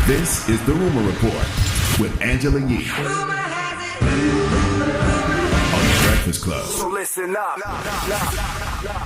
This is The Rumor Report with Angela Yee on The Breakfast Club. So listen up.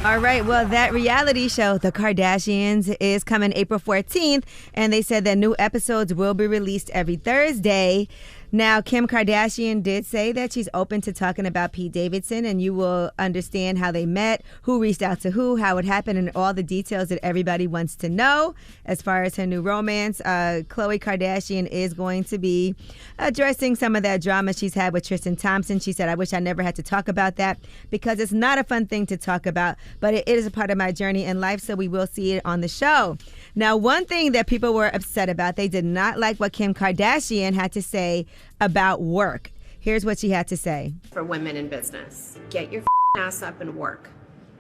All right, well, that reality show, The Kardashians, is coming April 14th, and they said that new episodes will be released every Thursday. Now, Kim Kardashian did say that she's open to talking about Pete Davidson, and you will understand how they met, who reached out to who, how it happened, and all the details that everybody wants to know. As far as her new romance, Khloe Kardashian is going to be addressing some of that drama she's had with Tristan Thompson. She said, I wish I never had to talk about that because it's not a fun thing to talk about, but it is a part of my journey in life, so we will see it on the show. Now, one thing that people were upset about, they did not like what Kim Kardashian had to say about work. Here's what she had to say. For women in business, get your ass up and work.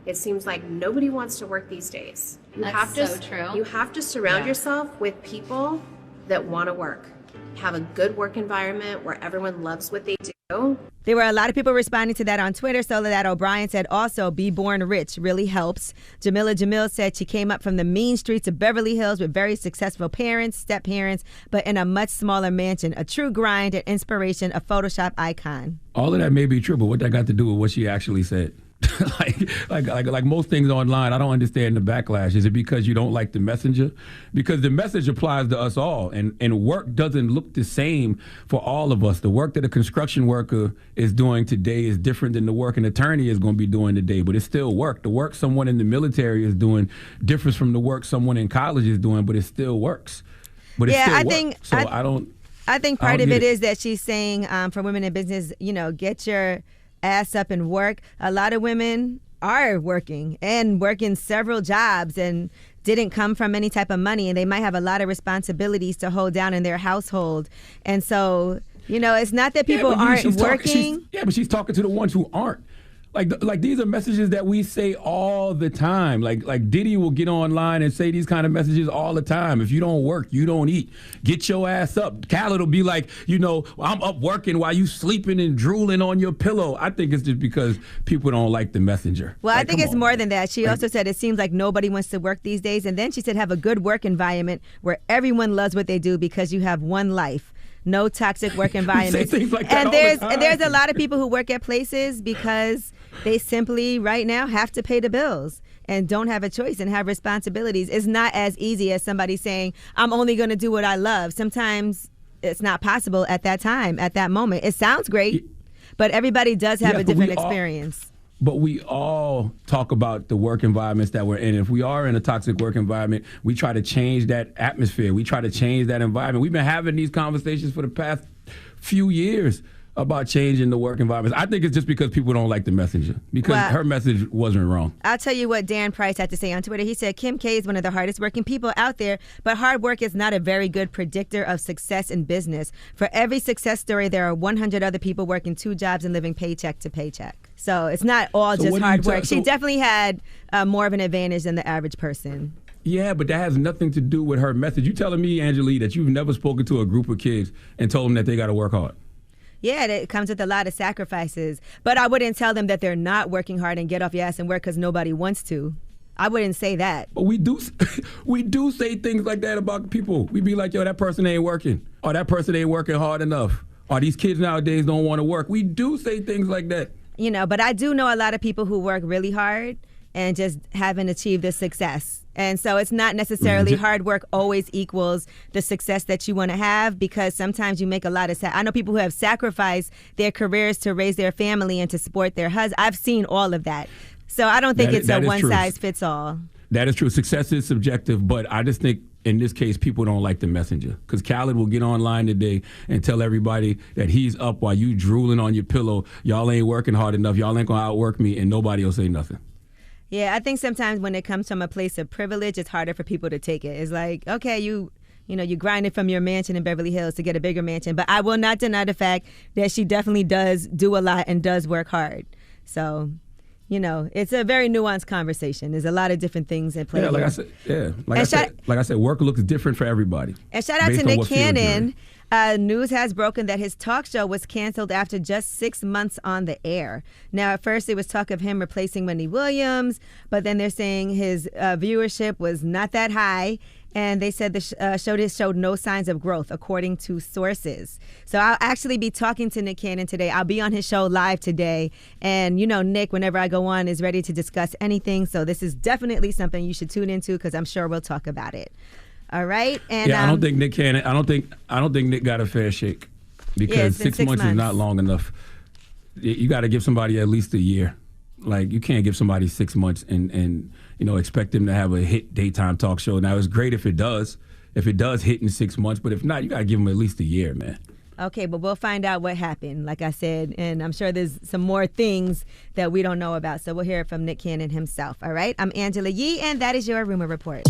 It seems like nobody wants to work these days. That's so true. You have to surround yourself with people that want to work. Have a good work environment where everyone loves what they do. There were a lot of people responding to that on Twitter. Soledad O'Brien said also, be born rich really helps. Jamila Jamil said she came up from the mean streets of Beverly Hills with very successful parents, step-parents, but in a much smaller mansion. A true grind, an inspiration, a Photoshop icon. All of that may be true, but what that got to do with what she actually said? like most things online, I don't understand the backlash. Is it because you don't like the messenger? Because the message applies to us all, and work doesn't look the same for all of us. The work that a construction worker is doing today is different than the work an attorney is going to be doing today, but it's still work. The work someone in the military is doing differs from the work someone in college is doing, but it still works. But yeah, I think part of it is that she's saying for women in business, get your ass up and work. A lot of women are working several jobs and didn't come from any type of money, and they might have a lot of responsibilities to hold down in their household. And so, it's not that people aren't working. But she's talking to the ones who aren't. Like these are messages that we say all the time. Like Diddy will get online and say these kind of messages all the time. If you don't work, you don't eat. Get your ass up. Khaled will be like, I'm up working while you sleeping and drooling on your pillow. I think it's just because people don't like the messenger. Well, I think it's more than that. She also said it seems like nobody wants to work these days. And then she said have a good work environment where everyone loves what they do because you have one life. No toxic work environments. And there's a lot of people who work at places because they simply right now have to pay the bills and don't have a choice and have responsibilities. It's not as easy as somebody saying, I'm only going to do what I love. Sometimes it's not possible at that time, at that moment. It sounds great, but everybody does have a different experience. But we all talk about the work environments that we're in. If we are in a toxic work environment, we try to change that atmosphere. We try to change that environment. We've been having these conversations for the past few years about changing the work environments. I think it's just because people don't like the messenger, because her message wasn't wrong. I'll tell you what Dan Price had to say on Twitter. He said, Kim K is one of the hardest working people out there, but hard work is not a very good predictor of success in business. For every success story, there are 100 other people working 2 jobs and living paycheck to paycheck. So it's not all just hard work. She definitely had more of an advantage than the average person. Yeah, but that has nothing to do with her message. You telling me, Angela, that you've never spoken to a group of kids and told them that they got to work hard? Yeah, it comes with a lot of sacrifices. But I wouldn't tell them that they're not working hard and get off your ass and work because nobody wants to. I wouldn't say that. But we do say things like that about people. We be like, yo, that person ain't working. Or that person ain't working hard enough. Or these kids nowadays don't want to work. We do say things like that. But I do know a lot of people who work really hard and just haven't achieved the success. And so it's not necessarily hard work always equals the success that you want to have, because sometimes you make a lot of I know people who have sacrificed their careers to raise their family and to support their husband. I've seen all of that. So I don't think it's a one-size-fits-all. That is true. Success is subjective, but I just think in this case, people don't like the messenger, because Khaled will get online today and tell everybody that he's up while you drooling on your pillow. Y'all ain't working hard enough. Y'all ain't going to outwork me, and nobody will say nothing. Yeah, I think sometimes when it comes from a place of privilege, it's harder for people to take it. It's like, okay, you grinded from your mansion in Beverly Hills to get a bigger mansion. But I will not deny the fact that she definitely does do a lot and does work hard. So, it's a very nuanced conversation. There's a lot of different things at play. Like I said, work looks different for everybody. And shout out to Nick Cannon. News has broken that his talk show was canceled after just 6 months on the air. Now, at first, it was talk of him replacing Wendy Williams, but then they're saying his viewership was not that high. and they said the show showed no signs of growth, according to sources. So I'll actually be talking to Nick Cannon today. I'll be on his show live today, and you know, Nick, whenever I go on, is ready to discuss anything. So this is definitely something you should tune into because I'm sure we'll talk about it. All right, and I don't think Nick Cannon. I don't think Nick got a fair shake because 6 months is not long enough. You got to give somebody at least a year. Like, you can't give somebody 6 months and expect them to have a hit daytime talk show. Now, it's great if it does hit in 6 months, but if not, you got to give them at least a year, man. Okay, but we'll find out what happened, like I said, and I'm sure there's some more things that we don't know about, so we'll hear it from Nick Cannon himself, all right? I'm Angela Yee, and that is your Rumor Report.